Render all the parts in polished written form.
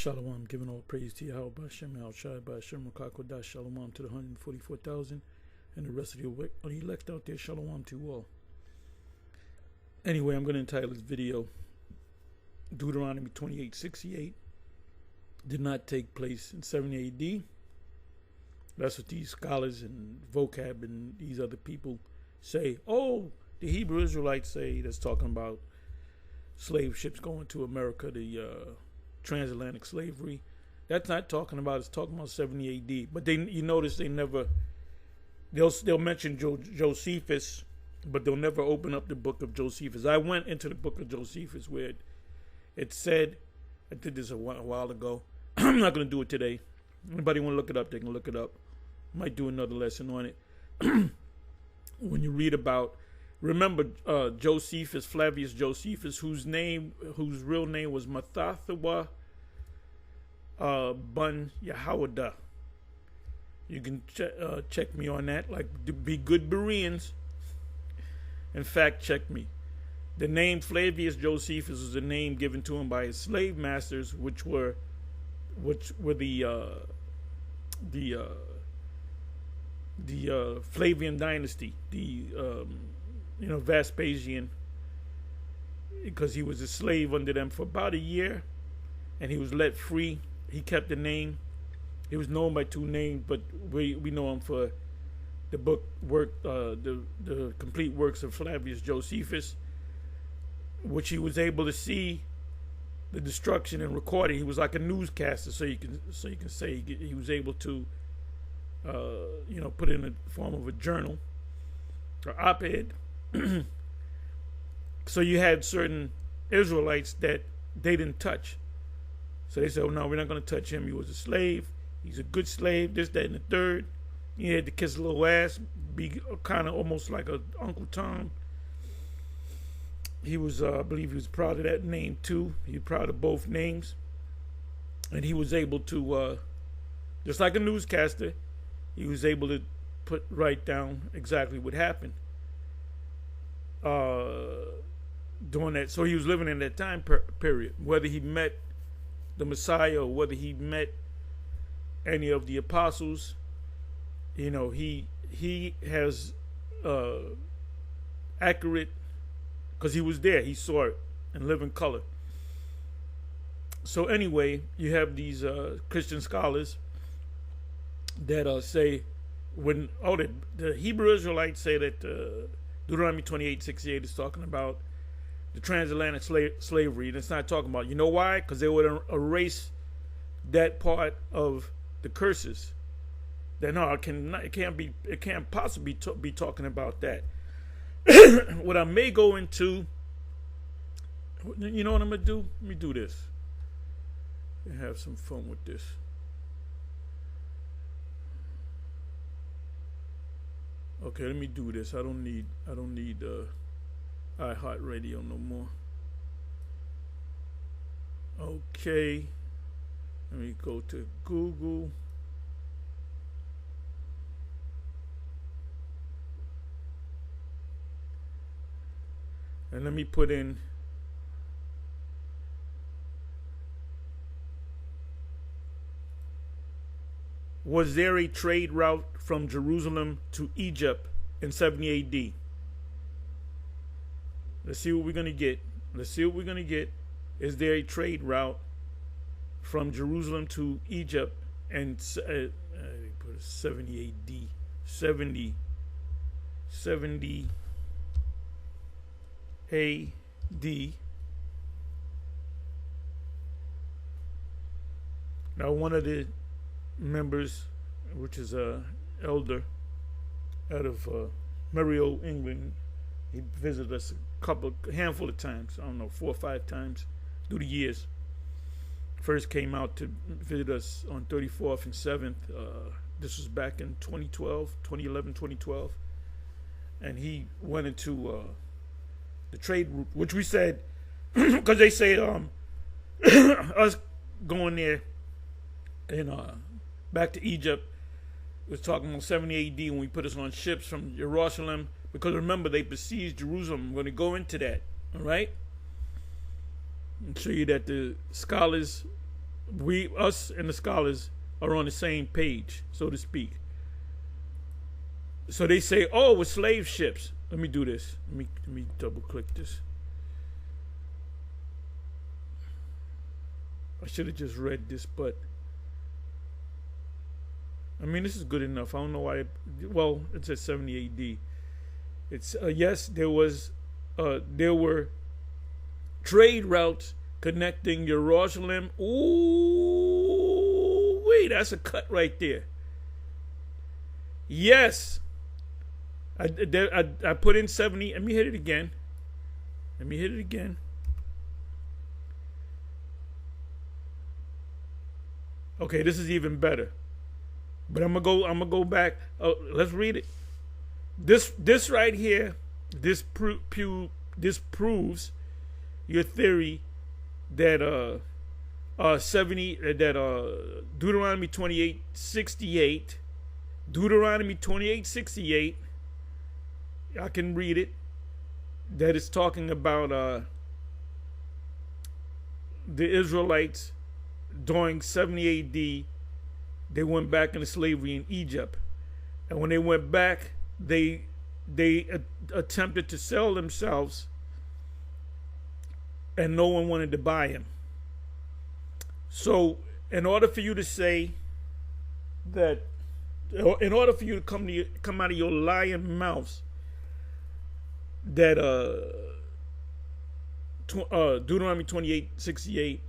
Shalom, giving all praise to Yahweh B'Hashem, Al-Shai, B'Hashem, Rakakodah, Shalom to the 144,000 and the rest of the elect out there, Shalom to you all. Anyway, I'm going to entitle this video, Deuteronomy 28:68 did not take place in 70 AD. That's what these scholars and vocab and these other people say. Oh, the Hebrew Israelites say that's talking about slave ships going to America, the transatlantic slavery. That's not talking about. It's talking about 70 AD. But you notice they never. They'll mention Josephus, but they'll never open up the book of Josephus. I went into the book of Josephus where it said. I did this a while ago. I'm not going to do it today. Anybody want to look it up? They can look it up. Might do another lesson on it. When you read about. Remember Josephus, Flavius Josephus, whose real name was Mathathawa Bun Yahawada. You can check me on that, like to be good Bereans, and fact check me. The name Flavius Josephus was a name given to him by his slave masters, which were the Flavian dynasty, Vespasian, because he was a slave under them for about a year, and he was let free. He kept the name. He was known by two names, but we know him for the the complete works of Flavius Josephus, which he was able to see the destruction and record it. He was like a newscaster, so you can say he was able to put it in the form of a journal or op-ed. So you had certain Israelites that they didn't touch. So they said, oh, no, we're not going to touch him. He was a slave. He's a good slave, this, that, and the third. He had to kiss a little ass, be kind of almost like a Uncle Tom. He was, I believe he was proud of that name too. He was proud of both names. And he was able to, just like a newscaster, he was able to write down exactly what happened during that. So he was living in that time period. Whether he met the Messiah or whether he met any of the apostles, he has accurate, because he was there. He saw it in living color. So anyway, you have these Christian scholars that say the Hebrew Israelites say that Deuteronomy 28:68 is talking about the transatlantic slavery, and it's not talking about. You know why? Because they would erase that part of the curses. That no, it can't possibly be talking about that. What I may go into, you know what I'm gonna do? Let me do this and have some fun with this. Okay, let me do this. I don't need iHeartRadio no more. Okay, let me go to Google. And let me put in was there a trade route from Jerusalem to Egypt in 70 AD? Let's see what we're going to get. Is there a trade route from Jerusalem to Egypt and 70 AD? 70 AD. Now, one of the members, which is a elder out of Merrio, England, he visited us a handful of times. I don't know, 4 or 5 times through the years. First came out to visit us on 34th and 7th. This was back in 2011, 2012. And he went into the trade route, which we said, because they say us going there and back to Egypt was talking about 70 AD when we put us on ships from Jerusalem, because remember they besieged Jerusalem. I'm going to go into that, all right? And show you that the scholars us and the scholars are on the same page, so to speak. So they say, oh, with slave ships. Let me do this. Let me double click this. I should have just read this, but I mean, this is good enough. I don't know why. Well, it says 70 AD. It's yes, there were trade routes connecting Jerusalem. Ooh, wait, that's a cut right there. Yes, I put in 70. Let me hit it again. Okay, this is even better. But I'm gonna go back. Let's read it. This right here, this proves your theory that Deuteronomy 28:68, Deuteronomy 28:68. I can read it. That is talking about the Israelites during 70 AD. They went back into slavery in Egypt, and when they went back, they attempted to sell themselves, and no one wanted to buy them. So, in order for you to say that, in order for you to come out of your lying mouths that Deuteronomy 28:68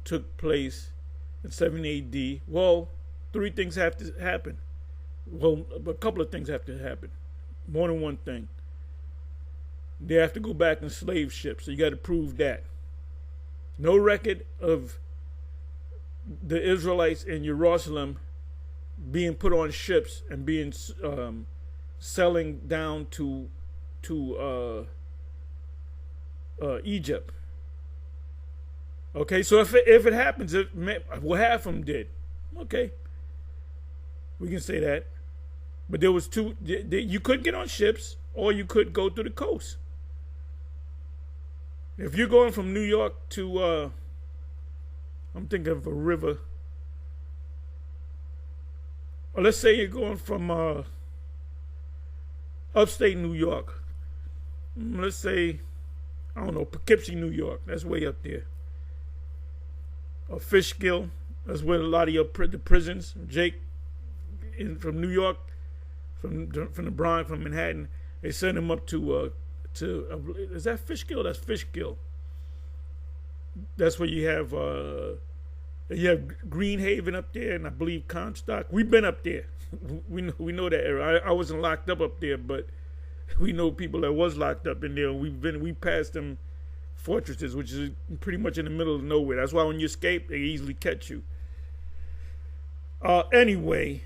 took place in 70 AD, well, three things have to happen. Well, a couple of things have to happen. More than one thing. They have to go back in slave ships, so you got to prove that. No record of the Israelites in Jerusalem being put on ships and being selling down to Egypt. Okay, so if it happens, well, half of them did. Okay, we can say that. But there was two. You could get on ships, or you could go to the coast. If you're going from New York to, I'm thinking of a river. Or let's say you're going from upstate New York. Let's say, I don't know, Poughkeepsie, New York. That's way up there. Or Fishkill. That's where a lot of the prisons. Jake from New York, from the Bronx, from Manhattan, they send him up to is that Fishkill? That's Fishkill. That's where you have Greenhaven up there, and I believe Comstock. We've been up there. We know that area. I wasn't locked up there, but we know people that was locked up in there. We passed them fortresses, which is pretty much in the middle of nowhere. That's why when you escape, they easily catch you. Anyway.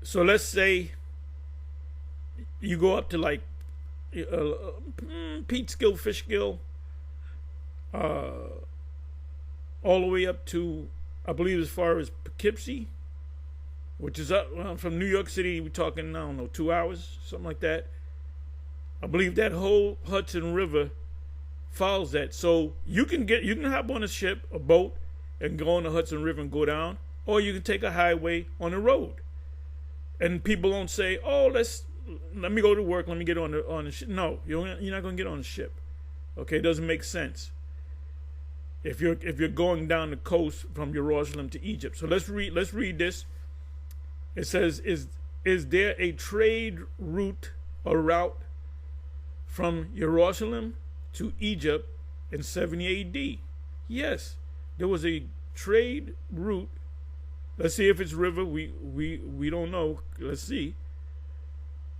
So let's say you go up to like Peekskill, Fishkill, all the way up to, I believe, as far as Poughkeepsie, which is up from New York City. We're talking, I don't know, 2 hours, something like that. I believe that whole Hudson River follows that. So you can hop on a ship, a boat, and go on the Hudson River and go down, or you can take a highway on the road. And people don't say, "Oh, let me go to work. Let me get on the ship." No, you're not going to get on the ship. Okay, it doesn't make sense. If you're going down the coast from Jerusalem to Egypt. So let's read this. It says, "Is there a trade route or route from Jerusalem to Egypt in 70 AD?" Yes, there was a trade route. Let's see if it's river. We don't know. Let's see.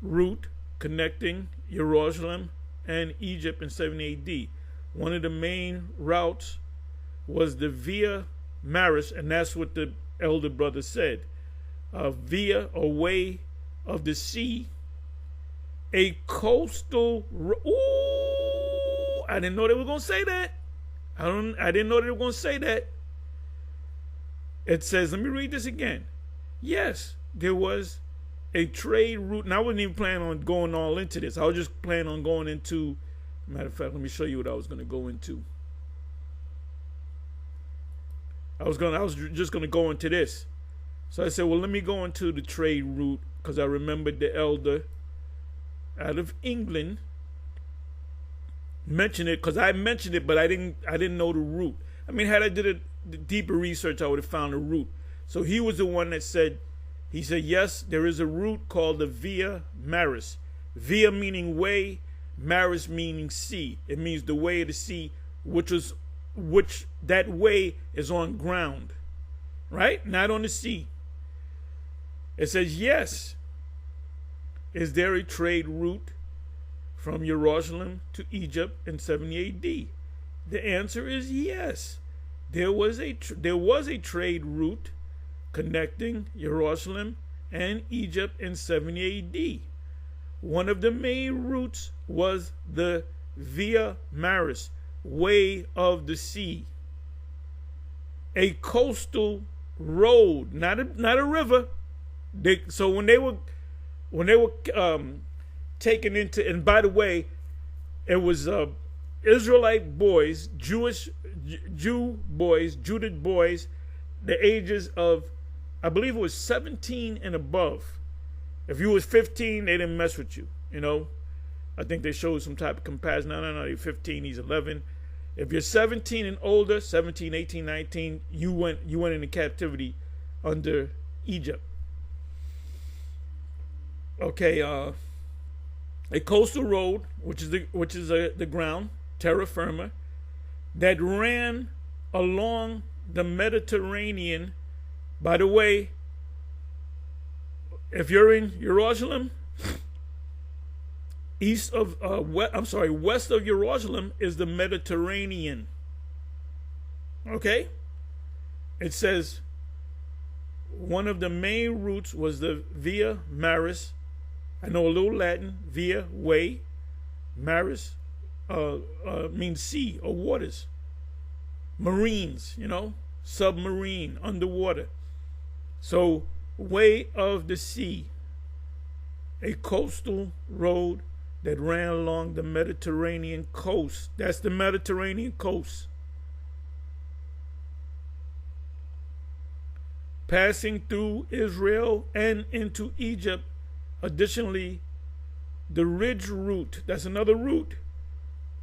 Route connecting Jerusalem and Egypt in 70 AD. One of the main routes was the Via Maris, and that's what the elder brother said. Via, a way of the sea, a coastal. Ooh, I didn't know they were gonna say that. I didn't know they were gonna say that. It says, let me read this again. Yes, there was a trade route, and I wasn't even planning on going all into this. I was just planning on going into Matter of fact, let me show you what I was going to go into. I was just going to go into this. So I said, well, let me go into the trade route, because I remembered the elder out of England mentioned it, because I mentioned it, but I didn't know the root. I mean, had I did the deeper research, I would have found the root. So he was the one that said, he said, yes, there is a root called the Via Maris. Via meaning way, Maris meaning sea. It means the way of the sea, which that way is on ground, right? Not on the sea. It says, yes, is there a trade route from Jerusalem to Egypt in 70 AD? The answer is yes. There was a trade route connecting Jerusalem and Egypt in 70 AD. One of the main routes was the Via Maris, way of the sea, a coastal road, not a river. So when they were taken into, and by the way, it was Israelite boys, Jew boys, the ages of, I believe it was 17 and above. If you was 15, they didn't mess with you, you know. I think they showed some type of comparison. No, you're 15, he's 11. If you're 17 and older, 17, 18, 19, you went into captivity under Egypt. Okay, a coastal road, which is the ground, terra firma, that ran along the Mediterranean. By the way, if you're in Jerusalem, west of Jerusalem is the Mediterranean. Okay? It says one of the main routes was the Via Maris. I know a little Latin. Via, way. Maris means sea or waters. Marines, you know, submarine, underwater. So, way of the sea, a coastal road that ran along the Mediterranean coast. That's the Mediterranean coast. Passing through Israel and into Egypt. Additionally, the ridge route, that's another route,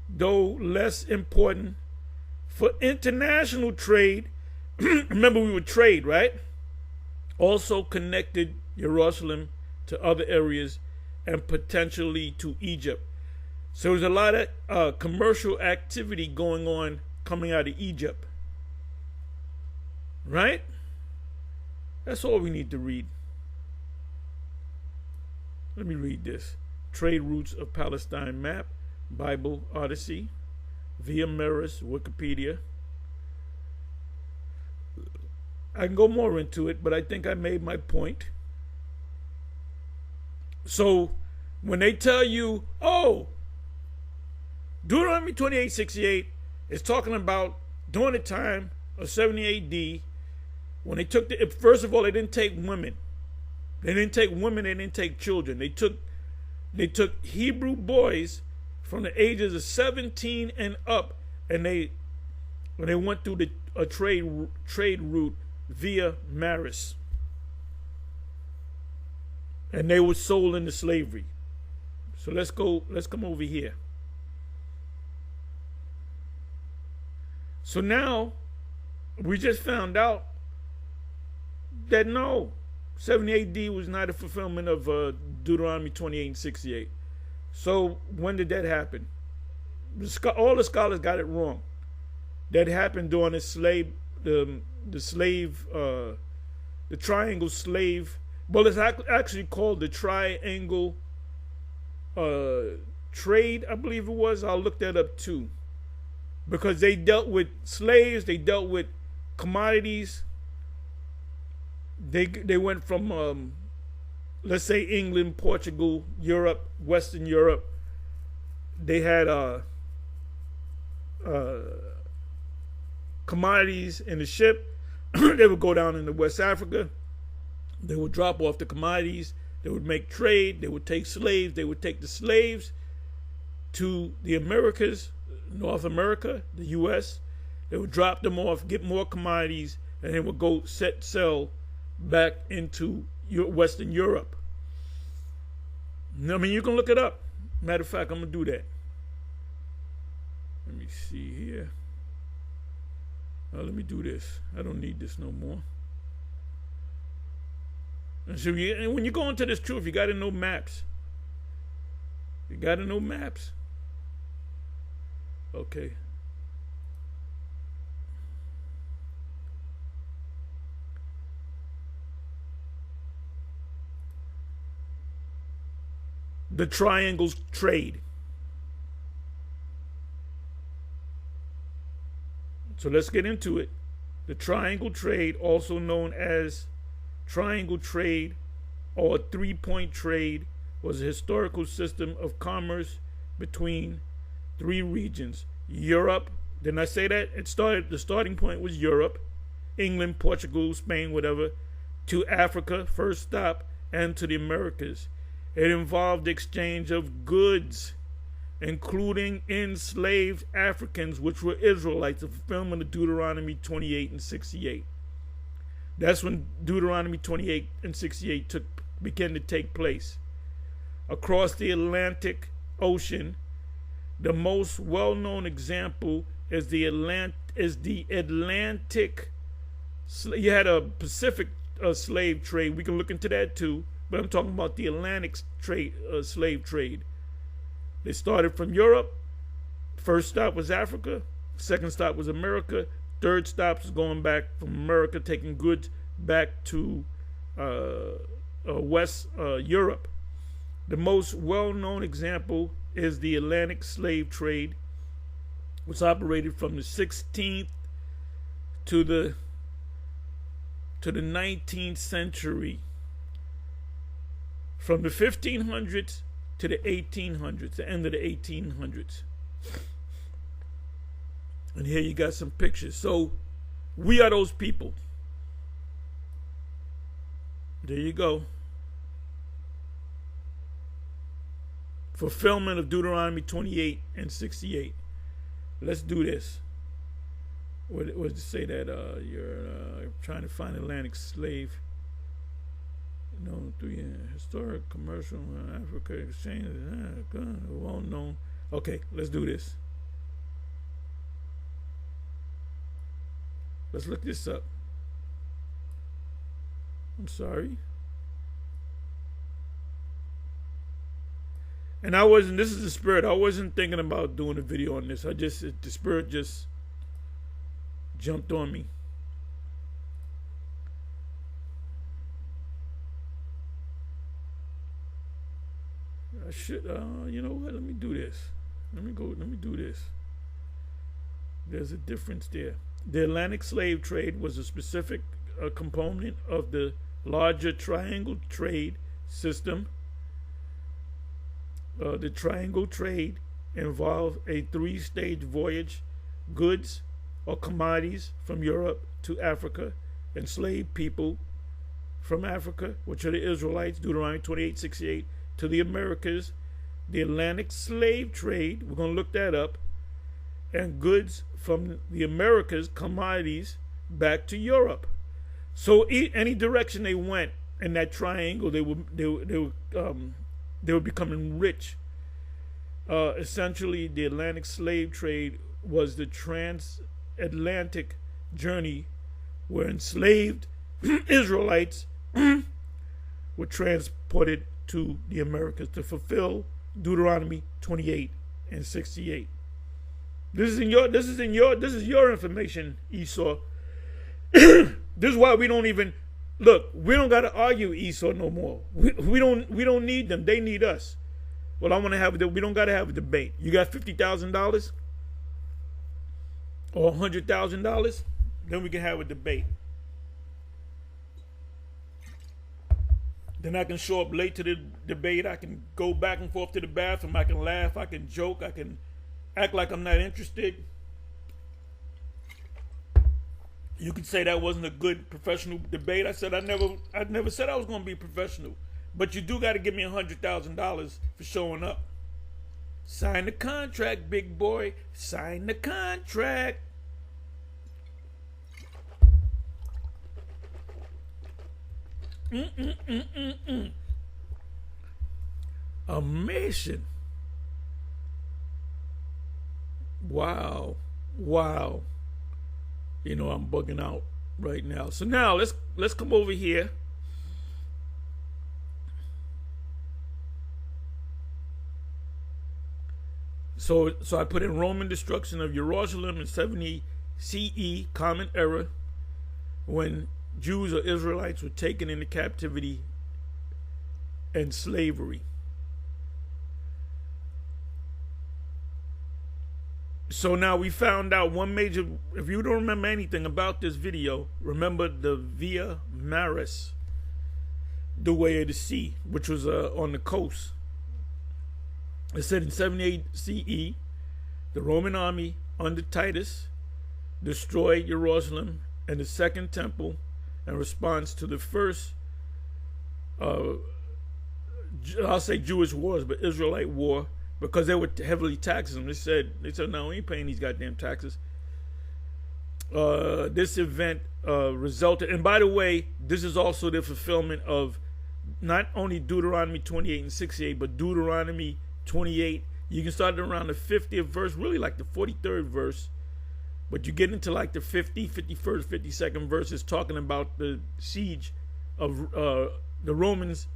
though less important for international trade. Remember, we would trade, right? Also connected Jerusalem to other areas and potentially to Egypt. So there's a lot of commercial activity going on coming out of Egypt. Right? That's all we need to read. Let me read this. Trade Routes of Palestine Map, Bible Odyssey, Via Maris, Wikipedia. I can go more into it, but I think I made my point. So when they tell you, oh, Deuteronomy 28:68 is talking about during the time of 70 AD, when they took first of all, they didn't take women. They didn't take women, they didn't take children. They took Hebrew boys from the ages of 17 and up, and when they went through a trade route via Maris. And they were sold into slavery. So let's come over here. So now we just found out that no, 70 AD was not a fulfillment of Deuteronomy 28:68. So when did that happen? All the scholars got it wrong. That happened during the triangle slave. Well, it's actually called the triangle trade, I believe it was. I'll look that up too. Because they dealt with slaves, they dealt with commodities. They went from, let's say, England, Portugal, Europe, Western Europe. They had commodities in the ship. They would go down into West Africa. They would drop off the commodities. They would make trade. They would take slaves. They would take the slaves to the Americas, North America, the U.S. They would drop them off, get more commodities, and they would go sell back into Western Europe. I mean, you can look it up. Matter of fact, I'm going to do that. Let me see here. Let me do this. I don't need this no more. And so when you go into this truth, you got to know maps. You got to know maps. Okay. The triangles trade. So let's get into it. The triangle trade, also known as triangle trade or three-point trade, was a historical system of commerce between three regions. Europe, didn't I say that? The starting point was Europe, England, Portugal, Spain, whatever, to Africa, first stop, and to the Americas. It involved the exchange of goods, including enslaved Africans, which were Israelites, the fulfillment of Deuteronomy 28 and 68. That's when Deuteronomy 28 and 68 began to take place. Across the Atlantic Ocean, the most well-known example is the Atlantic. You had a Pacific slave trade. We can look into that too. But I'm talking about the Atlantic slave trade. They started from Europe. First stop was Africa. Second stop was America. Third stop was going back from America, taking goods back to West Europe. The most well-known example is the Atlantic slave trade, which operated from the 16th to the 19th century. From the 1500s to the 1800s, the end of the 1800s. And here you got some pictures. So we are those people. There you go. Fulfillment of Deuteronomy 28 and 68. Let's do this. What does it say that you're trying to find Atlantic slave? Historic, commercial, Africa exchange, well known. Okay, let's do this. Let's look this up. I'm sorry. And this is the spirit. I wasn't thinking about doing a video on this. The spirit just jumped on me. You know what? Let me do this. Let me do this. There's a difference there. The Atlantic slave trade was a specific component of the larger triangle trade system. The triangle trade involved a three-stage voyage: goods or commodities from Europe to Africa, enslaved people from Africa, which are the Israelites, Deuteronomy 28:68, to the Americas, the Atlantic slave trade, we're going to look that up, and goods from the Americas, commodities, back to Europe. So any direction they went in that triangle, they were becoming rich. Essentially, the Atlantic slave trade was the transatlantic journey where enslaved Israelites were transported to the Americas to fulfill Deuteronomy 28 and 68. This is your information, Esau. This is why we don't even look. We don't got to argue Esau no more. We don't need them. They need us. Well, I want to have we don't got to have a debate. You got $50,000 or $100,000, then we can have a debate. Then I can show up late to the debate. I can go back and forth to the bathroom. I can laugh. I can joke. I can act like I'm not interested. You could say that wasn't a good professional debate. I said I never said I was going to be professional. But you do got to give me $100,000 for showing up. Sign the contract, big boy. Sign the contract. Amazing. Wow. Wow. You know, I'm bugging out right now. So now let's come over here. So I put in Roman destruction of Jerusalem in 70 CE, common era, when Jews or Israelites were taken into captivity and slavery. So now we found out one major, if you don't remember anything about this video, remember the Via Maris, the way of the sea, which was on the coast. It said in 78 CE, the Roman army under Titus destroyed Jerusalem and the second temple in response to the first, I'll say Jewish wars, but Israelite war, because they were heavily taxing them. They said, no, we ain't paying these goddamn taxes. This event resulted, and by the way, this is also the fulfillment of not only Deuteronomy 28 and 68, but Deuteronomy 28. You can start around the 50th verse, really like the 43rd verse, but you get into like the 50, 51st, 52nd verses talking about the siege of the Romans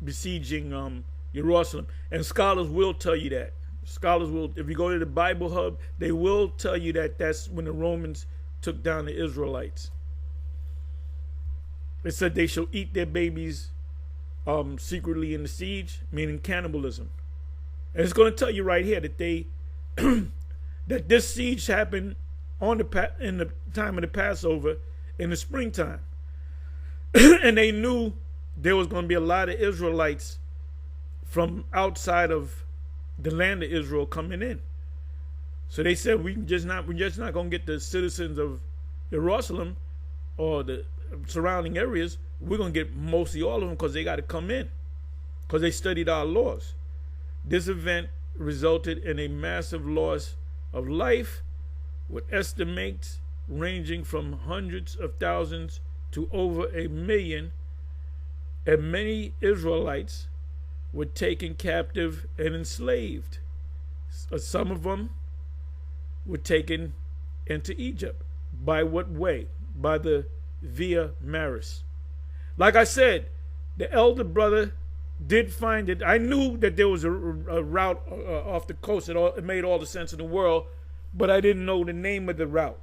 besieging Jerusalem. And scholars will tell you that. Scholars will, if you go to the Bible Hub, they will tell you that that's when the Romans took down the Israelites. It said they shall eat their babies secretly in the siege, meaning cannibalism. And it's going to tell you right here that they that this siege happened in the time of the Passover in the springtime. And they knew there was going to be a lot of Israelites from outside of the land of Israel coming in. So they said we're just not going to get the citizens of Jerusalem or the surrounding areas. We're going to get mostly all of them because they got to come in because they studied our laws. This event resulted in a massive loss of life, with estimates ranging from hundreds of thousands to over 1 million, and many Israelites were taken captive and enslaved. Some of them were taken into Egypt. By what way? By the Via Maris. Like I said, the elder brother did find it. I knew that there was a route off the coast. It made all the sense in the world, but I didn't know the name of the route.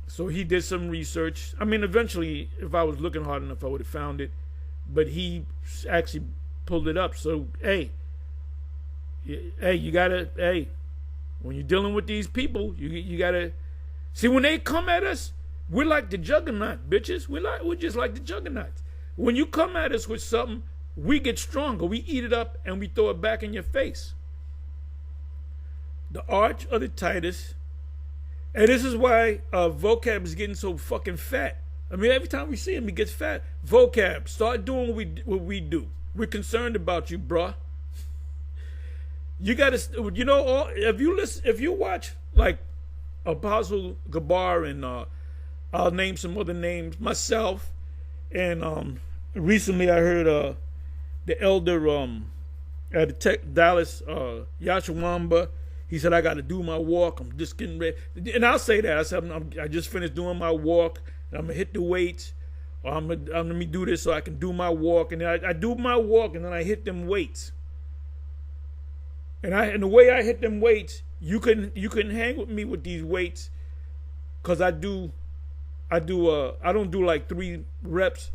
So he did some research. I mean, eventually, if I was looking hard enough, I would have found it. But he actually pulled it up. So, hey, you gotta, when you're dealing with these people, you gotta see when they come at us. We're like the juggernaut, bitches. We're just like the juggernauts. When you come at us with something, we get stronger. We eat it up and we throw it back in your face. The arch of the Titus, and this is why vocab is getting so fucking fat. I mean, every time we see him, he gets fat. Vocab, start doing what we do. We're concerned about you, bruh. You gotta, if you watch like Apostle Gabar and I'll name some other names, myself, and recently I heard the elder at the Dallas, Yashawamba. He said, I got to do my walk. I'm just getting ready. And I'll say that. I said, I just finished doing my walk. And I'm going to hit the weights. Or let me do this so I can do my walk. And then I do my walk, and then I hit them weights. And the way I hit them weights, you can hang with me with these weights, because I don't do like 3 reps.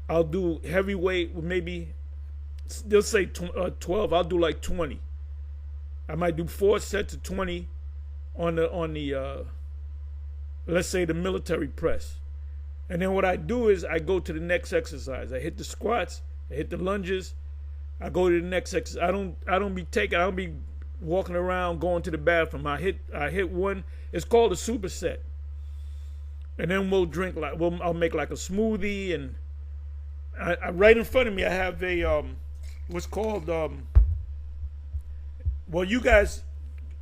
I'll do heavy weight with maybe, they'll say 12. I'll do like 20. I might do 4 sets of 20 on the let's say the military press. And then what I do is I go to the next exercise. I hit the squats, I hit the lunges, I go to the next exercise. I don't be walking around going to the bathroom. I hit one. It's called a superset. And then we'll drink I'll make like a smoothie, and I right in front of me I have a what's called Well, you guys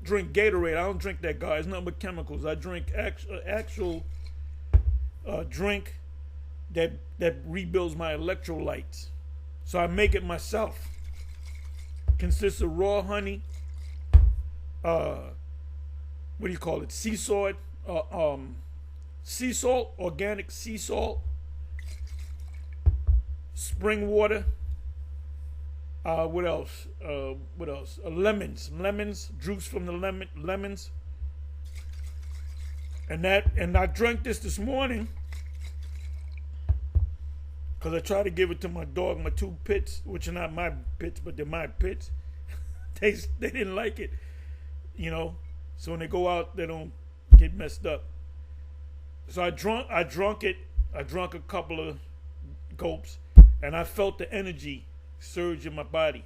drink Gatorade. I don't drink that, guys. It's nothing but chemicals. I drink actual drink that rebuilds my electrolytes. So I make it myself. Consists of raw honey. What do you call it? Sea salt. Sea salt, organic sea salt. Spring water. What else? Lemons, juice from the lemons. And I drank this morning because I tried to give it to my dog, my two pits, which are not my pits, but they're my pits. They didn't like it, you know. So when they go out, they don't get messed up. So I drank it. I drank a couple of gulps, and I felt the energy surge in my body.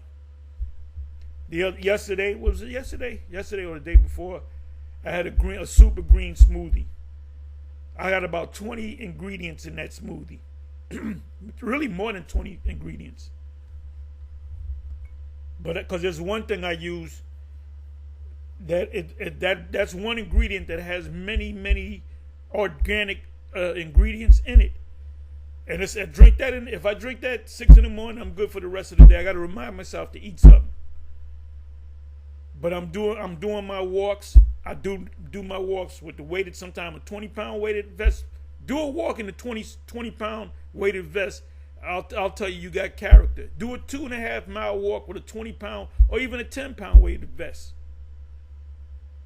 Yesterday, was it yesterday? Yesterday or the day before, I had a super green smoothie. I had about 20 ingredients in that smoothie. Really more than 20 ingredients. But because there's one thing I use that's one ingredient that has many organic ingredients in it. And if I drink that 6 in the morning, I'm good for the rest of the day. I got to remind myself to eat something. But I'm doing my walks. I do my walks with the weighted, sometimes a 20-pound weighted vest. Do a walk in the 20-pound weighted vest. I'll tell you got character. Do a 2.5-mile walk with a 20-pound or even a 10-pound weighted vest.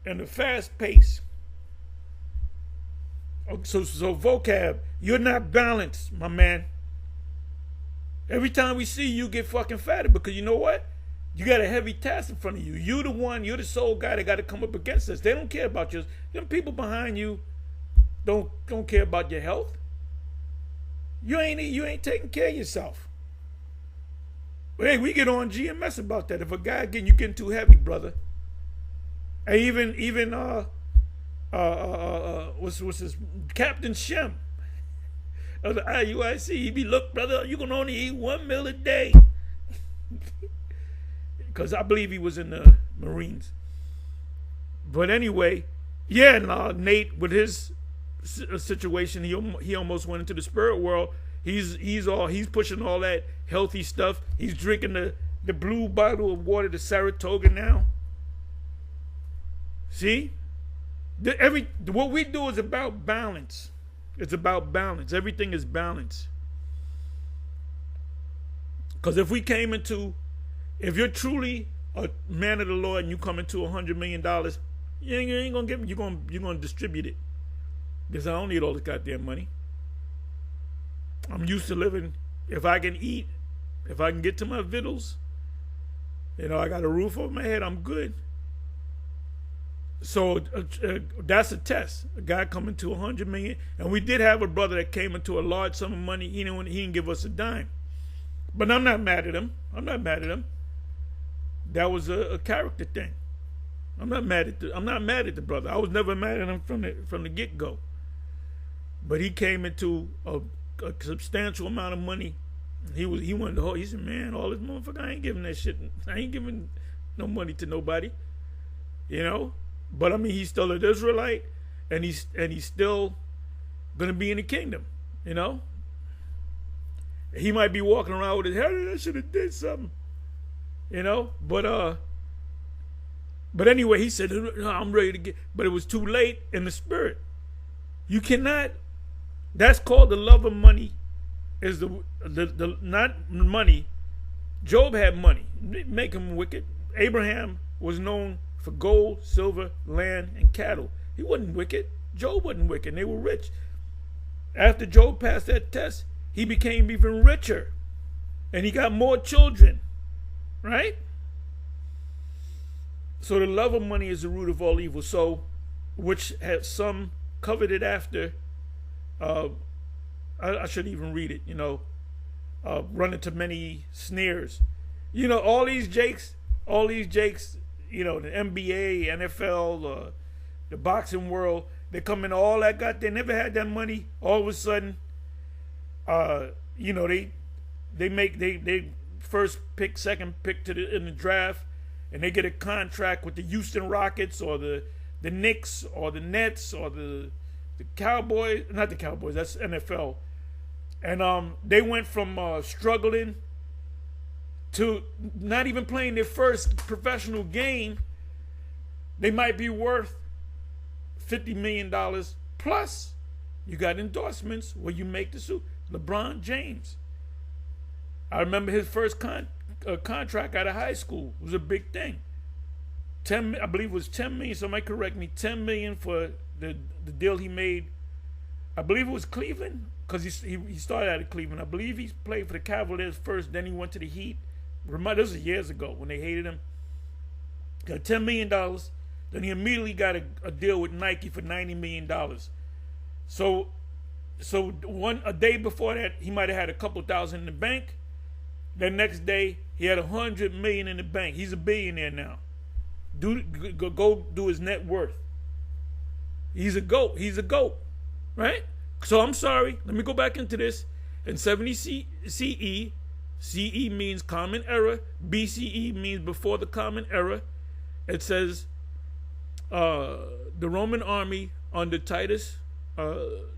And a fast pace. So vocab, you're not balanced, my man. Every time we see you, get fucking fatter because you know what? You got a heavy task in front of you. You're the sole guy that got to come up against us. They don't care about you. Them people behind you don't care about your health. You ain't taking care of yourself. Hey, we get on GMS about that. If a guy getting too heavy, brother. And even what's his Captain Shem of the IUIC, he be, look, brother, you can only eat 1 meal a day. Because I believe he was in the Marines. But anyway, yeah, and Nate with his situation, he almost went into the spirit world. He's pushing all that healthy stuff. He's drinking the blue bottle of water, the Saratoga now. See? What we do is about balance. It's about balance. Everything is balance. Because if you're truly a man of the Lord and you come into $100 million, you ain't gonna give. You're gonna distribute it. Because I don't need all this goddamn money. I'm used to living. If I can eat, if I can get to my victuals, I got a roof over my head, I'm good. So that's a test. A guy coming to 100 million, and we did have a brother that came into a large sum of money. He didn't give us a dime, but I'm not mad at him. That was a character thing. I'm not mad at the brother. I was never mad at him from the get go. But he came into a substantial amount of money. He wanted the whole. He said, "Man, all this motherfucker, I ain't giving that shit. I ain't giving no money to nobody." But I mean, he's still an Israelite, and he's still gonna be in the kingdom. He might be walking around with his head. I should have did something. But anyway, he said, "I'm ready to get," but it was too late in the spirit. You cannot. That's called the love of money. Is the not money. Job had money. Make him wicked. Abraham was known for gold, silver, land, and cattle. He wasn't wicked. Job wasn't wicked. They were rich. After Job passed that test, he became even richer. And he got more children. Right? So the love of money is the root of all evil. So, which has some coveted after, I shouldn't even read it, run into many snares. All these jakes, the NBA, NFL, the boxing world, they come in all that they never had that money. All of a sudden, they first pick, second pick in the draft. and they get a contract with the Houston Rockets or the Knicks or the Nets or the Cowboys, not the Cowboys, that's NFL. And they went from struggling to not even playing their first professional game. They might be worth $50 million plus. You got endorsements where you make the suit. LeBron James. I remember his first contract out of high school. It was a big thing. I believe it was $10 million. Somebody correct me. $10 million for the deal he made. I believe it was Cleveland, because he started out of Cleveland. I believe he played for the Cavaliers first. Then he went to the Heat. This was years ago when they hated him. Got $10 million. Then he immediately got a deal with Nike for $90 million. So a day before that, he might have had a couple thousand in the bank. The next day, he had $100 million in the bank. He's a billionaire now. Go do his net worth. He's a GOAT. He's a GOAT, right? So I'm sorry. Let me go back into this. In 70 CE, CE means common era. BCE means before the common era. It says the Roman army under Titus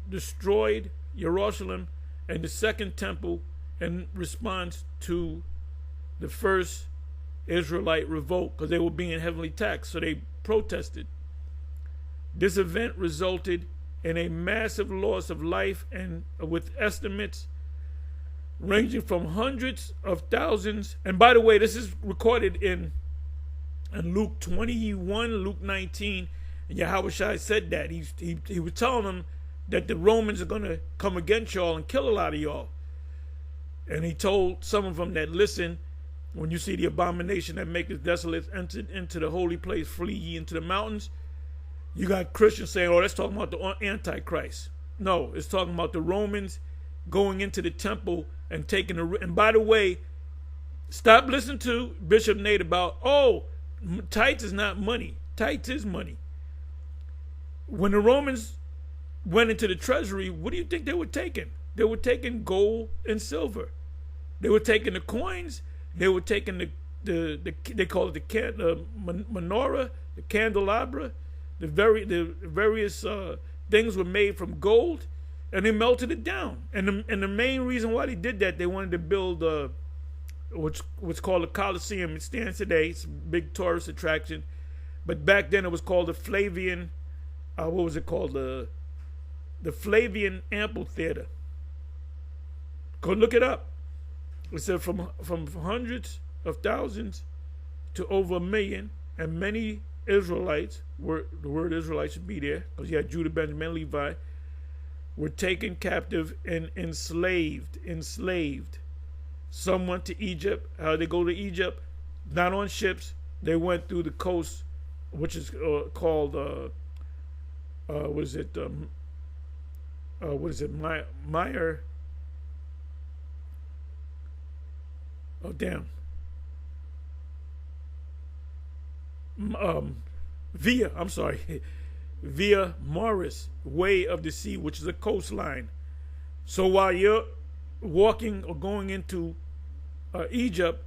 destroyed Jerusalem and the second temple in response to the first Israelite revolt, because they were being heavily taxed, so they protested. This event resulted in a massive loss of life, and with estimates ranging from hundreds of thousands. And by the way, this is recorded in Luke 21, Luke 19, and Yahushua said that. He was telling them that the Romans are going to come against y'all and kill a lot of y'all. And he told some of them that, listen, when you see the abomination that maketh desolate entered into the holy place, flee ye into the mountains. You got Christians saying, oh, that's talking about the Antichrist. No, it's talking about the Romans going into the temple and taking and by the way, stop listening to Bishop Nate about, oh, tithes is not money. Tithes is money. When the Romans went into the treasury, what do you think they were taking? They were taking gold and silver. They were taking the coins. They were taking they call it the menorah, the candelabra. The various things were made from gold, and they melted it down. And the main reason why they did that, they wanted to build what's called a Colosseum. It stands today. It's a big tourist attraction, but back then it was called the Flavian. What was it called? The Flavian Amphitheater. Go look it up. It said from hundreds of thousands to over 1 million, and many Israelites the word Israelites should be there, because you had Judah, Benjamin, Levi, were taken captive and enslaved. Some went to Egypt. How did they go to Egypt? Not on ships. They went through the coast, which is called what is it? Meyer. Oh, damn. Via Morris, way of the sea, which is a coastline. So while you're walking or going into Egypt,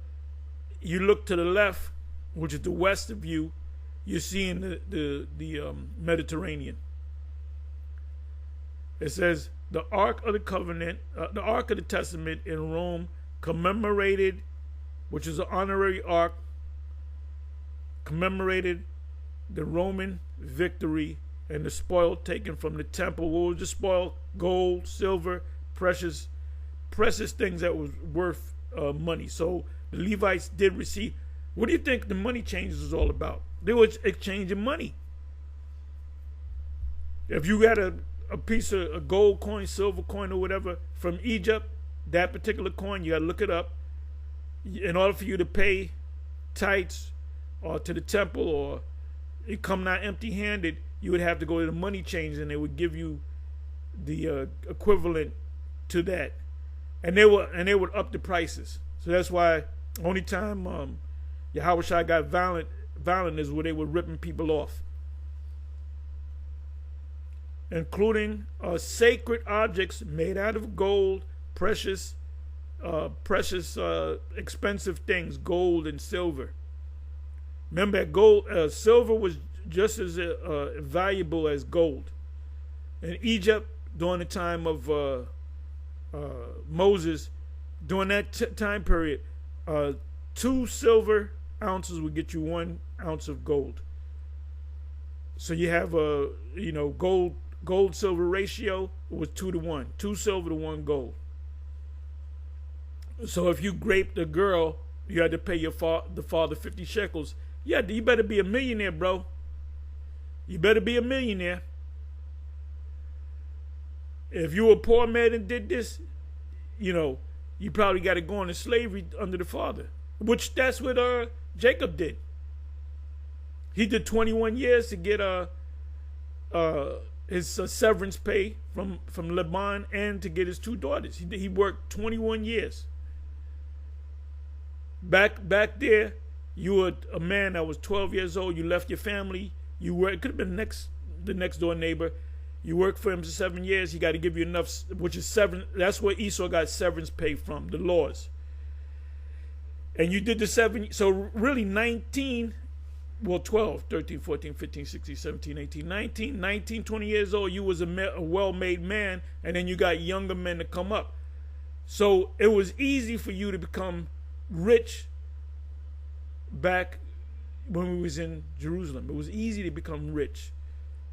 you look to the left, which is the west of you, you're seeing the Mediterranean. It says the Ark of the Covenant, the Ark of the Testament in Rome commemorated, which is an honorary ark, commemorated the Roman victory and the spoil taken from the temple. What was the spoil? Gold, silver, precious things that was worth money. So the Levites did receive. What do you think the money changes was all about? They were exchanging money. If you got a piece of a gold coin, silver coin, or whatever from Egypt, that particular coin, you got to look it up. In order for you to pay tithes or to the temple, or you come not empty-handed, you would have to go to the money changer, and they would give you the equivalent to that, and they would up the prices. So that's why only time Yahushua got violent is where they were ripping people off, including sacred objects made out of gold, precious, expensive things, gold and silver. Remember that gold, silver was just as valuable as gold. In Egypt, during the time of Moses, during that time period, 2 silver ounces would get you 1 ounce of gold. So you have a gold silver ratio was 2 to 1, 2 silver to 1 gold. So if you raped a girl, you had to pay the father 50 shekels. Yeah, you better be a millionaire, bro. You better be a millionaire. If you were a poor man and did this, you probably got to go into slavery under the father, which that's what Jacob did. He did 21 years to get his severance pay from Laban and to get his 2 daughters. He worked 21 years. Back there, you were a man that was 12 years old. You left your family. You worked. It could have been the next door neighbor. You worked for him for 7 years. He got to give you enough, which is 7. That's where Esau got severance pay from, the laws. And you did the 7. So really 19, 12, 13, 14, 15, 16, 17, 18, 19, 20 years old. You was a well-made man. And then you got younger men to come up. So it was easy for you to become rich back when we was in Jerusalem. It was easy to become rich.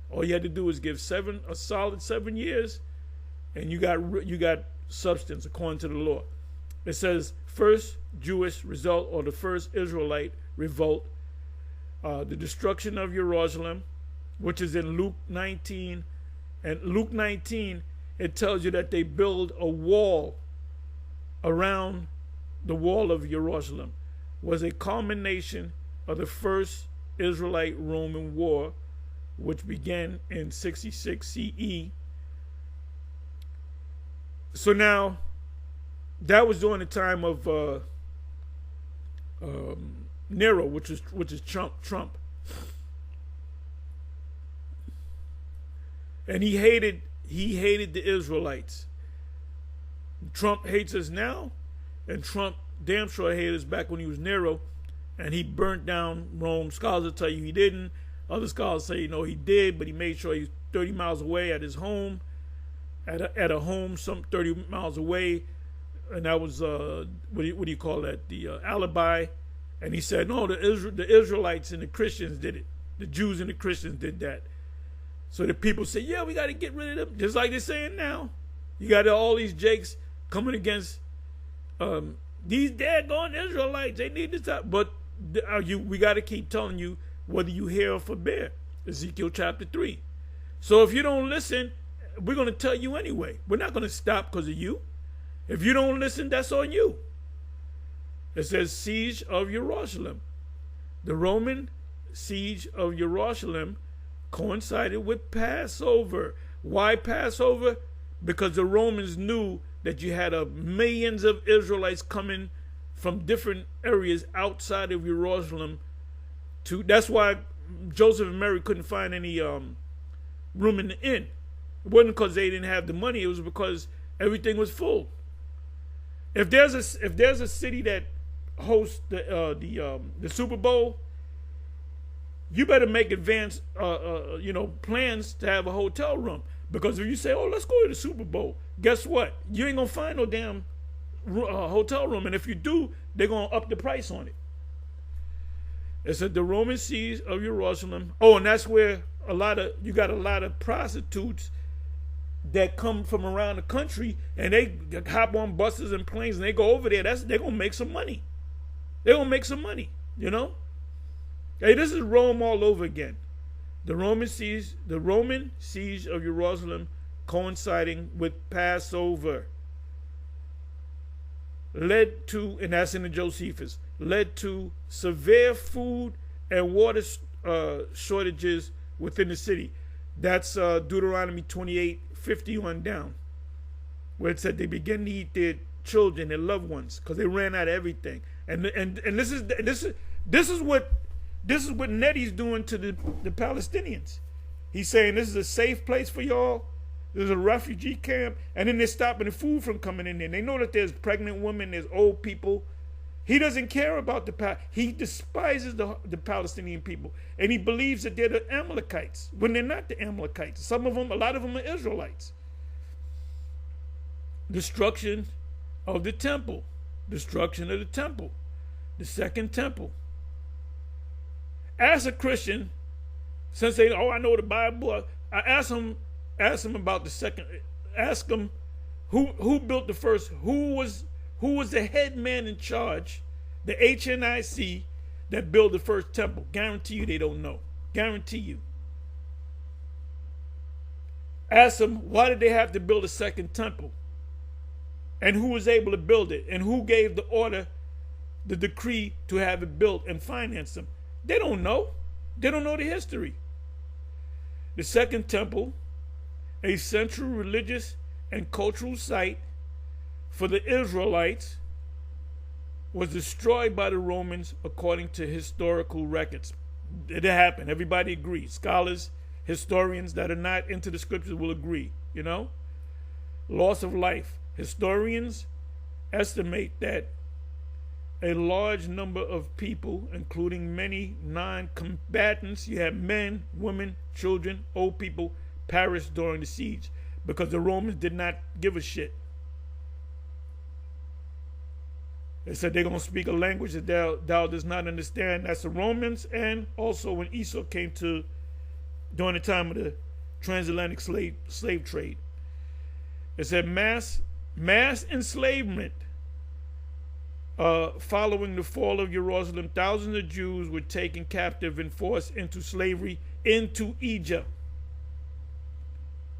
All you had to do was give a solid 7 years, and you got substance according to the law. It says first Jewish result, or the first Israelite revolt, the destruction of Jerusalem, which is in Luke 19. And Luke 19, it tells you that they build a wall around the wall of Jerusalem. Was a culmination of the first Israelite-Roman war, which began in 66 CE. So now, that was during the time of Nero, which is Trump. And he hated the Israelites. Trump hates us now, and Trump damn sure hated us back when he was Nero, and he burnt down Rome. Scholars will tell you he didn't. Other scholars say, he did, but he made sure he was 30 miles away at his home, at a home some 30 miles away, and that was, what do you call that, the alibi. And he said, no, the Israelites and the Christians did it. The Jews and the Christians did that. So the people say, yeah, we got to get rid of them, just like they're saying now. You got all these jakes coming against these daggone Israelites. They need to stop. But we got to keep telling you whether you hear or forbear. Ezekiel chapter 3. So if you don't listen, we're going to tell you anyway. We're not going to stop because of you. If you don't listen, that's on you. It says siege of Jerusalem. The Roman siege of Jerusalem coincided with Passover. Why Passover? Because the Romans knew that you had millions of Israelites coming from different areas outside of Jerusalem. That's why Joseph and Mary couldn't find any room in the inn. It wasn't because they didn't have the money. It was because everything was full. If there's a city that hosts the Super Bowl, you better make advance plans to have a hotel room. Because if you say, oh, let's go to the Super Bowl, guess what? You ain't going to find no damn hotel room. And if you do, they're going to up the price on it. It said the Roman siege of Jerusalem. Oh, and that's where you got a lot of prostitutes that come from around the country, and they hop on buses and planes, and they go over there. They're going to make some money. They're going to make some money, Hey, this is Rome all over again. The Roman siege of Jerusalem coinciding with Passover led to, and that's in the Josephus, led to severe food and water shortages within the city. That's Deuteronomy 28:50 on down, where it said they began to eat their children, their loved ones, because they ran out of everything. And this is what Netanyahu's doing to the Palestinians. He's saying this is a safe place for y'all. There's a refugee camp, and then they're stopping the food from coming in there. They know that there's pregnant women, there's old people, He doesn't care about he despises the Palestinian people, and he believes that they're the Amalekites when they're not the Amalekites. Some of them, a lot of them are Israelites. Destruction of the temple, destruction of the temple, the second temple. As a Christian, since they, I know the Bible, I ask them about the second. Ask them who built the first. Who was the head man in charge, the HNIC, that built the first temple? Guarantee you they don't know. Guarantee you. Ask them, why did they have to build a second temple? And who was able to build it? And who gave the order, the decree to have it built and finance them? They don't know. They don't know the history. The second temple, a central religious and cultural site for the Israelites, was destroyed by the Romans according to historical records. It happened. Everybody agrees. Scholars, historians that are not into the scriptures will agree, you know? Loss of life. Historians estimate that a large number of people, including many non-combatants, you have men, women, children, old people, perished during the siege because the Romans did not give a shit. They said they're going to speak a language that thou does not understand. That's the Romans, and also when Esau came to, during the time of the transatlantic slave trade. It said mass enslavement. Following the fall of Jerusalem, thousands of Jews were taken captive and forced into slavery into Egypt.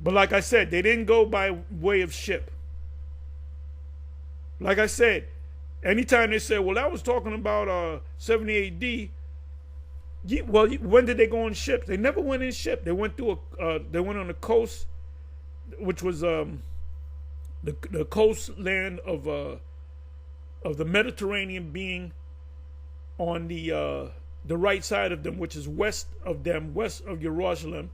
But like I said, they didn't go by way of ship. Like I said, anytime they say, well, I was talking about 70 AD, well, when did they go on ships? They never went in ship. They went through they went on the coast, which was the coastland of the Mediterranean, being on the right side of them, which is west of them, west of Jerusalem.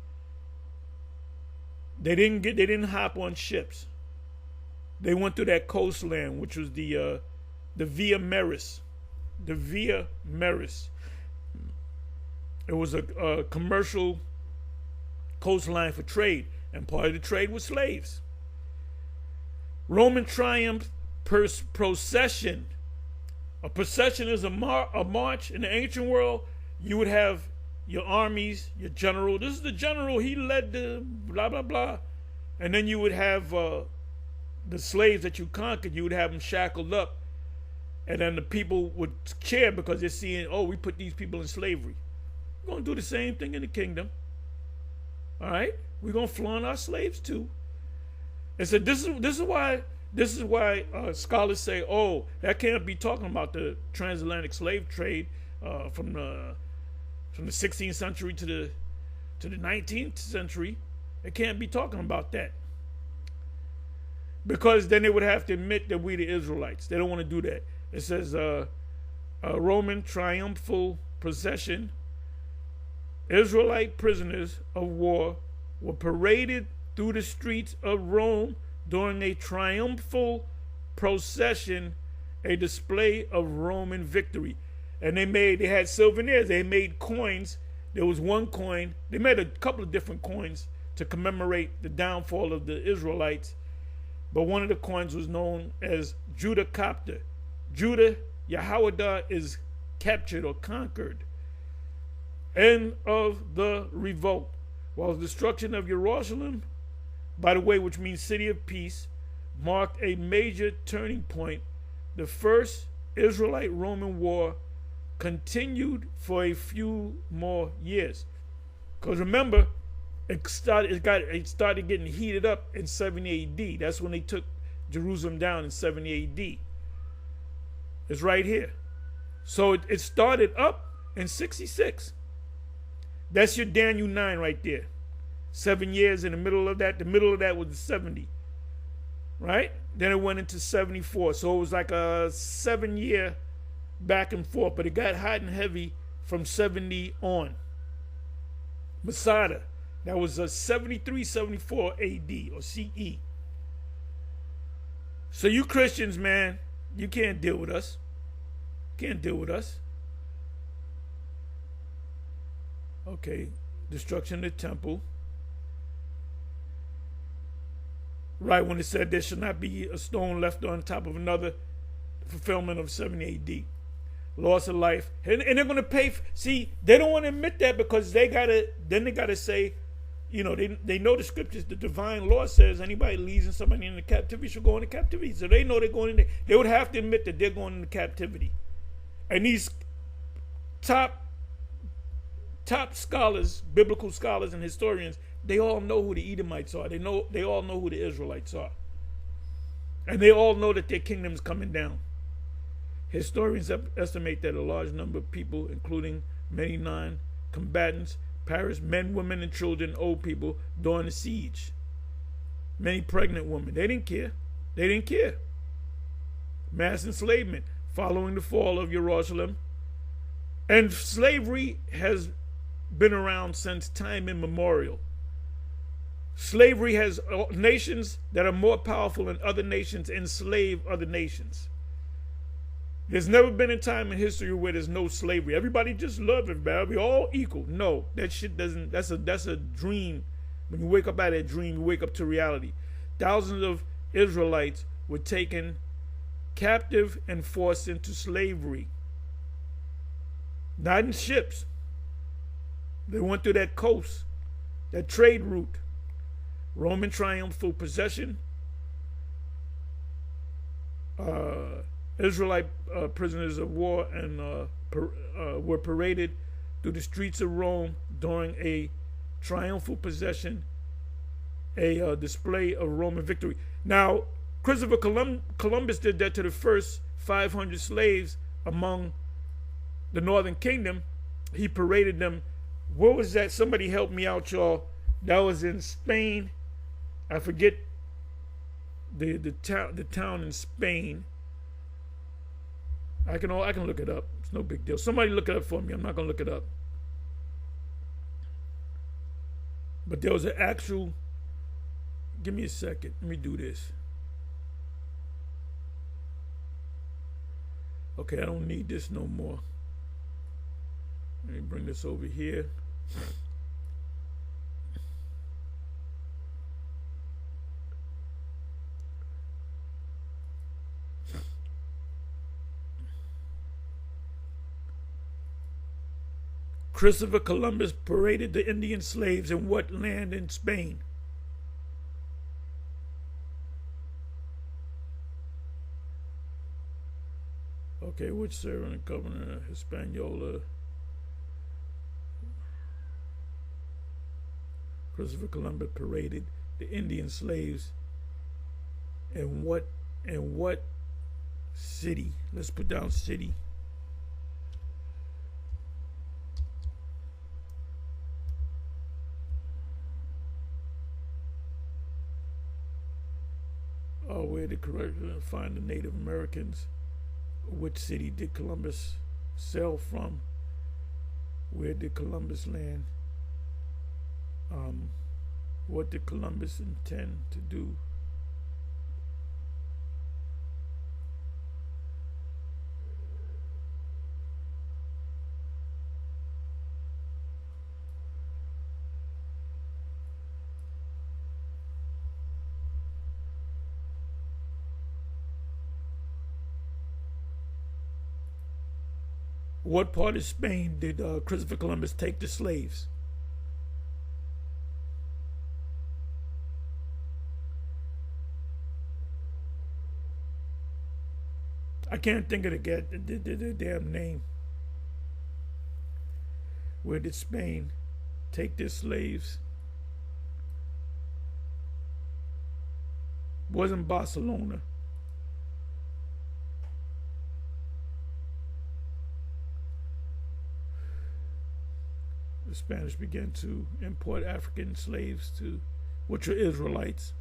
They didn't hop on ships. They went through that coastland, which was the Via Maris. The Via Maris. It was a commercial coastline for trade, and part of the trade was slaves. Roman triumph procession. A procession is a march. In the ancient world, you would have your armies, your general. This is the general. He led the blah, blah, blah. And then you would have the slaves that you conquered. You would have them shackled up. And then the people would cheer because they're seeing, oh, we put these people in slavery. We're going to do the same thing in the kingdom. All right? We're going to flaunt our slaves too. And so this is why scholars say, oh, that can't be talking about the transatlantic slave trade from the 16th century to the 19th century. They can't be talking about that, because then they would have to admit that we the Israelites. They don't want to do that. It says a Roman triumphal procession. Israelite prisoners of war were paraded through the streets of Rome during a triumphal procession, a display of Roman victory. And they had souvenirs. They made coins. There was one coin. They made a couple of different coins to commemorate the downfall of the Israelites. But one of the coins was known as Judah Copter. Judah, Yahweh is captured or conquered. End of the revolt. While the destruction of Jerusalem, by the way, which means city of peace, marked a major turning point, the first Israelite-Roman war continued for a few more years. Because remember, it started getting heated up in 70 AD. That's when they took Jerusalem down in 70 AD. It's right here. So it started up in 66. That's your Daniel 9 right there. 7 years in the middle of that. The middle of that was the 70. Right? Then it went into 74. So it was like a 7-year back and forth. But it got hot and heavy from 70 on. Masada. That was a 73, 74 AD or CE. So you Christians, man, you can't deal with us. Can't deal with us. Okay, destruction of the temple. Right when it said there should not be a stone left on top of another, fulfillment of 70 AD. Loss of life. And they're going to pay. See, they don't want to admit that because they got to say, you know, they know the scriptures, the divine law says anybody leaving somebody into captivity should go into captivity. So they know they're going in. They would have to admit that they're going into captivity. And these top scholars, biblical scholars and historians, they all know who the Edomites are. They all know who the Israelites are. And they all know that their kingdom's coming down. Historians estimate that a large number of people, including many non-combatants, perished, men, women, and children, old people, during the siege. Many pregnant women. They didn't care. They didn't care. Mass enslavement following the fall of Jerusalem. And slavery has been around since time immemorial. Slavery has nations that are more powerful than other nations enslave other nations. There's never been a time in history where there's no slavery. Everybody just loves everybody. We're all equal. No, that shit doesn't. That's a dream. When you wake up out of that dream, you wake up to reality. Thousands of Israelites were taken captive and forced into slavery. Not in ships. They went through that coast, that trade route. Roman triumphal possession. Israelite prisoners of war and were paraded through the streets of Rome during a triumphal possession, a display of Roman victory. Now, Christopher Columbus did that to the first 500 slaves among the Northern Kingdom. He paraded them. What was that? Somebody help me out, y'all. That was in Spain. I forget the town in Spain. I can look it up. It's no big deal. Somebody look it up for me. I'm not gonna look it up. But there was an actual. Give me a second. Let me do this. Okay, I don't need this no more. Let me bring this over here. Christopher Columbus paraded the Indian slaves in what land in Spain? Okay, which servant governor Hispaniola? Christopher Columbus paraded the Indian slaves in what city? Let's put down city. Where did find the Native Americans? Which city did Columbus sail from? Where did Columbus land? What did Columbus intend to do? What part of Spain did Christopher Columbus take the slaves? I can't think of the damn name. Where did Spain take their slaves? Wasn't Barcelona. The Spanish began to import African slaves which were Israelites.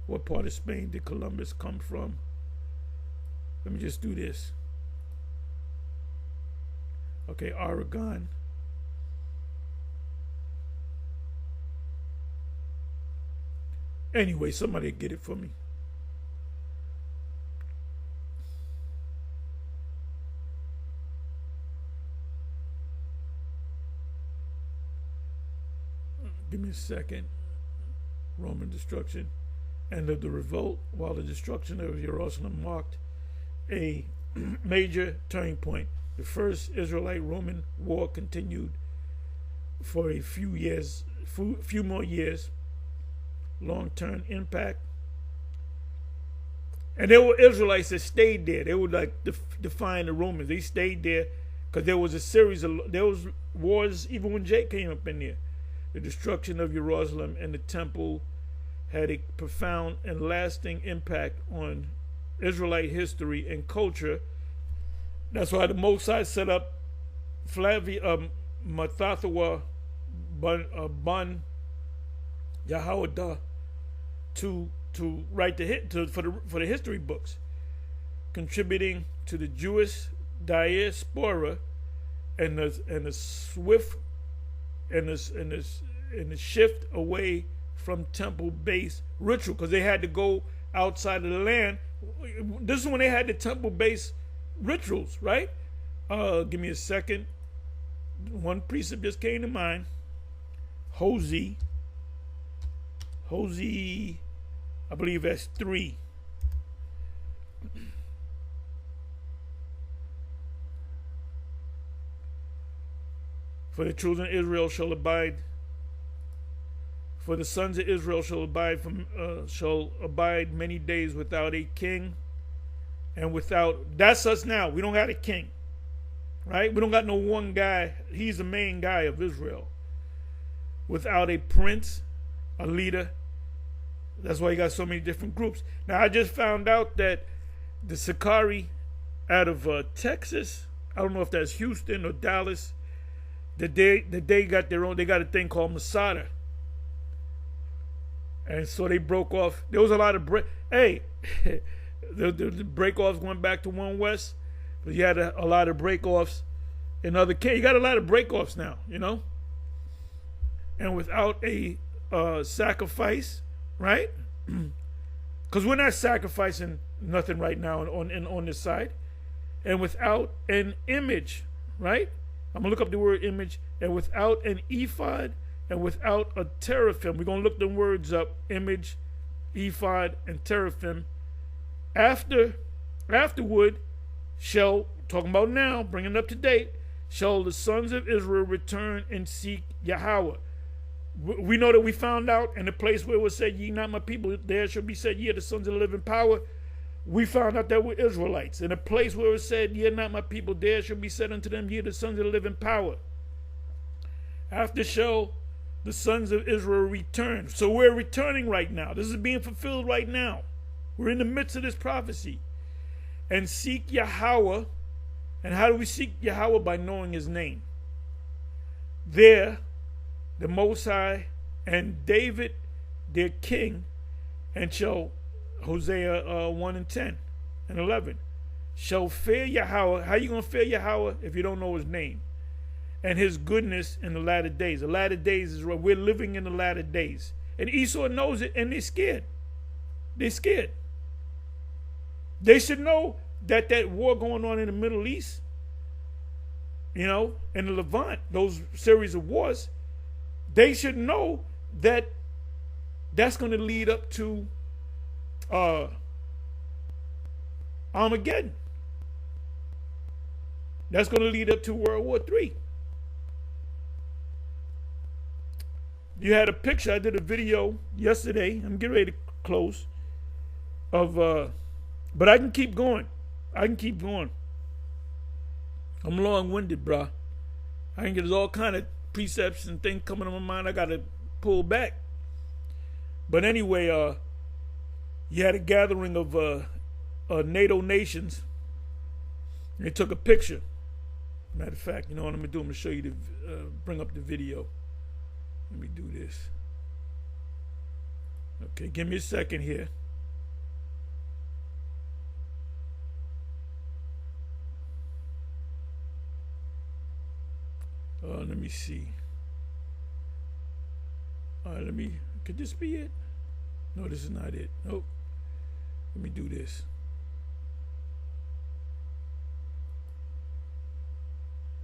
What part of Spain did Columbus come from? Let me just do this. Okay, Aragon. Anyway, somebody get it for me. Give me a second. Roman destruction. End of the revolt, while the destruction of Jerusalem marked a major turning point. The first Israelite-Roman war continued for a few more years. Long-term impact. And there were Israelites that stayed there. They were like defying the Romans. They stayed there because there was a series of wars even when Jake came up in there. The destruction of Jerusalem and the temple had a profound and lasting impact on Israelite history and culture. That's why the Mosai set up Mattathawa Ban Yahudah to write for the history books, contributing to the Jewish diaspora and the swift and the shift away from temple-based ritual, because they had to go outside of the land. This is when they had the temple-based rituals, right? Give me a second. One precept just came to mind. Hosea, I believe that's 3. For the children of Israel shall abide. For the sons of Israel shall abide many days without a king, and without. That's us now. We don't got a king, right? We don't got no one guy. He's the main guy of Israel. Without a prince, a leader. That's why you got so many different groups. Now I just found out that the Sakari out of Texas, I don't know if that's Houston or Dallas, that they got their own. They got a thing called Masada. And so they broke off. There was a lot of the break-offs going back to One West, but you had a lot of break-offs in other cases. You got a lot of break-offs now, you know. And without a sacrifice, right? Because we're not sacrificing nothing right now on this side. And without an image, right? I'm gonna look up the word image. And without an ephod. And without a teraphim. We're going to look the words up. Image, ephod, and teraphim. Afterward shall, talking about now, bringing it up to date, shall the sons of Israel return and seek Yahweh. We know that we found out in the place where it was said, ye not my people, there shall be said, ye are the sons of the living power. We found out that we're Israelites. In a place where it was said, ye are not my people, there shall be said unto them, ye are the sons of the living power. After shall the sons of Israel return. So we're returning right now. This is being fulfilled right now. We're in the midst of this prophecy. And seek Yahweh. And how do we seek Yahweh? By knowing his name. There, the Most High and David, their king, and shall, Hosea 1 and 10 and 11, shall fear Yahweh. How you going to fear Yahweh if you don't know his name? And his goodness in the latter days. The latter days is what we're living in, the latter days. And Esau knows it, and they're scared. They're scared. They should know that war going on in the Middle East, you know, in the Levant, those series of wars, they should know that that's going to lead up to Armageddon. That's going to lead up to World War III. You had a picture. I did a video yesterday. I'm getting ready to close. But I can keep going. I'm long-winded, bro. I can get all kind of precepts and things coming to my mind. I got to pull back. But anyway, you had a gathering of NATO nations. They took a picture. Matter of fact, you know what I'm gonna do? I'm gonna show you bring up the video. Let me do this. Okay, give me a second here. Let me see. All right, could this be it? No, this is not it. Nope. Let me do this.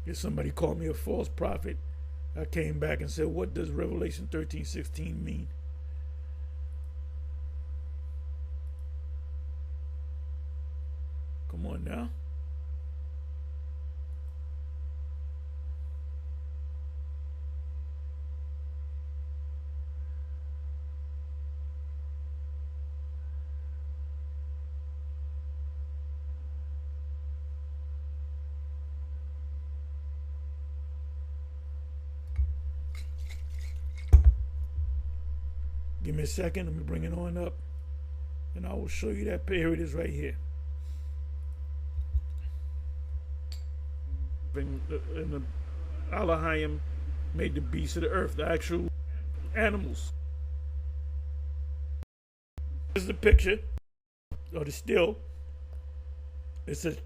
If somebody called me a false prophet, I came back and said, what does Revelation 13:16 mean? Come on now. Give me a second. Let me bring it on up. And I will show you that. Here it is right here. And the Elohim made the beasts of the earth, the actual animals. This is the picture, or the still. It says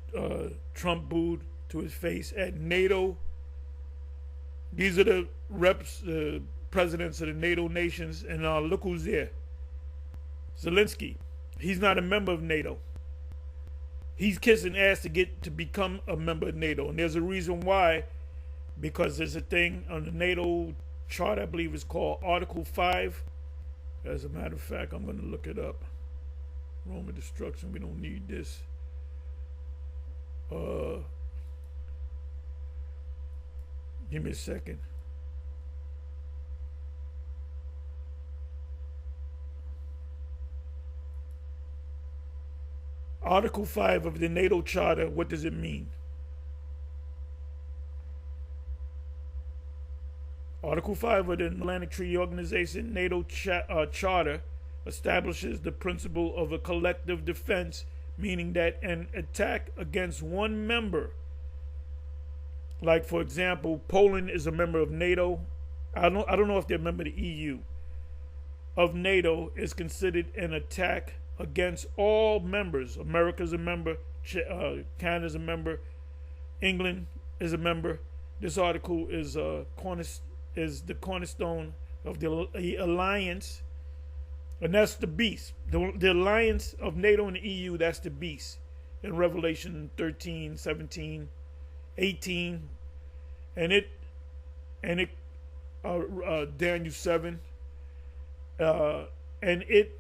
Trump booed to his face at NATO. These are the reps, presidents of the NATO nations, and look who's there. Zelensky. He's not a member of NATO. He's kissing ass to become a member of NATO, and there's a reason why. Because there's a thing on the NATO chart, I believe it's called Article 5. As a matter of fact, I'm going to look it up. Roman destruction. We don't need this. Give me a second. Article 5 of the NATO Charter, what does it mean? Article 5 of the Atlantic Treaty Organization NATO Charter establishes the principle of a collective defense, meaning that an attack against one member, like for example, Poland is a member of NATO. I don't know if they're a member of the EU. Of NATO is considered an attack against all members. America's a member, Canada's a member, England is a member. This article is the cornerstone of the alliance, and that's the beast. The alliance of NATO and the EU, that's the beast. In Revelation 13, 17, 18, and Daniel 7, and it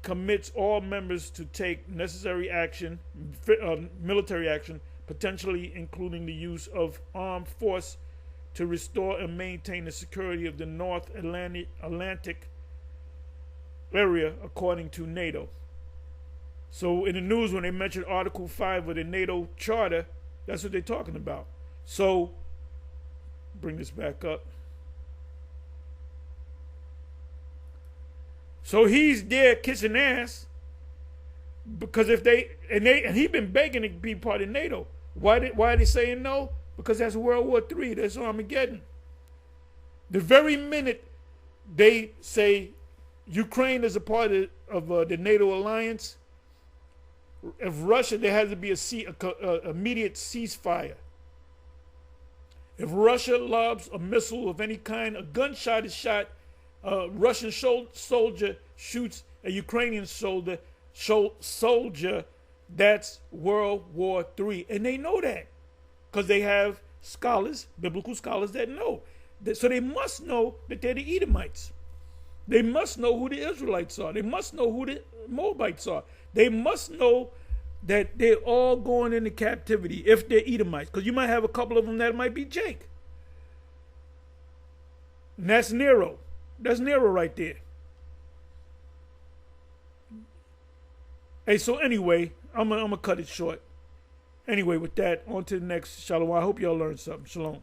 commits all members to take necessary action, military action, potentially including the use of armed force to restore and maintain the security of the North Atlantic area, according to NATO. So in the news, when they mention Article 5 of the NATO Charter, that's what they're talking about. So, bring this back up. So he's there kissing ass because if and he's been begging to be part of NATO. Why are they saying no? Because that's World War III. That's Armageddon. The very minute they say Ukraine is a part of the NATO alliance, if Russia, there has to be a immediate ceasefire. If Russia lobs a missile of any kind, a gunshot is shot, a Russian soldier shoots a Ukrainian soldier, that's World War III. And they know that because they have scholars, biblical scholars that know. So they must know that they're the Edomites. They must know who the Israelites are. They must know who the Moabites are. They must know that they're all going into captivity if they're Edomites. Because you might have a couple of them that might be Jake. And that's Nero. That's Nero right there. Hey, so anyway, I'm gonna cut it short. Anyway, with that, on to the next Shalom. I hope y'all learned something. Shalom.